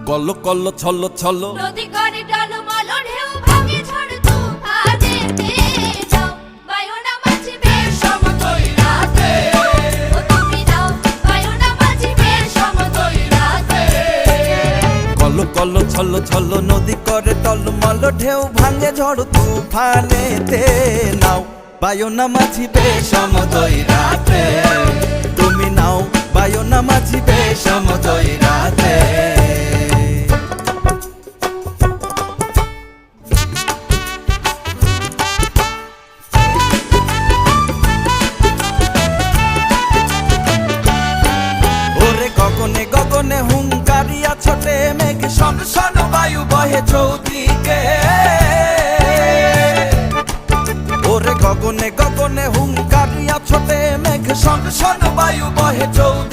call call ছল ছল নদী করে টলমল ঢেউ ভাঙে ঝড় তুফানেতে যাও বায়ুনা মাঝিবে সমতল রাতে ও তুমি যাও বায়ুনা মাঝিবে সমতল রাতে কল কল ছল ছল নদী করে টলমল ঢেউ ভাঙে ঝড় তুফানেতে নাও বায়ুনা মাঝিবে সমতল রাতে তুমি নাও বায়ুনা মাঝিবে সমতল রাতে গগনে গগনে হুঙ্কারিয়া ছোটে মেঘ শন শন বায়ু বহে চৌদিকে ওরে গগনে গগনে হুঙ্কারিয়া ছোটে মেঘ শন শন বায়ু বহে চৌদিকে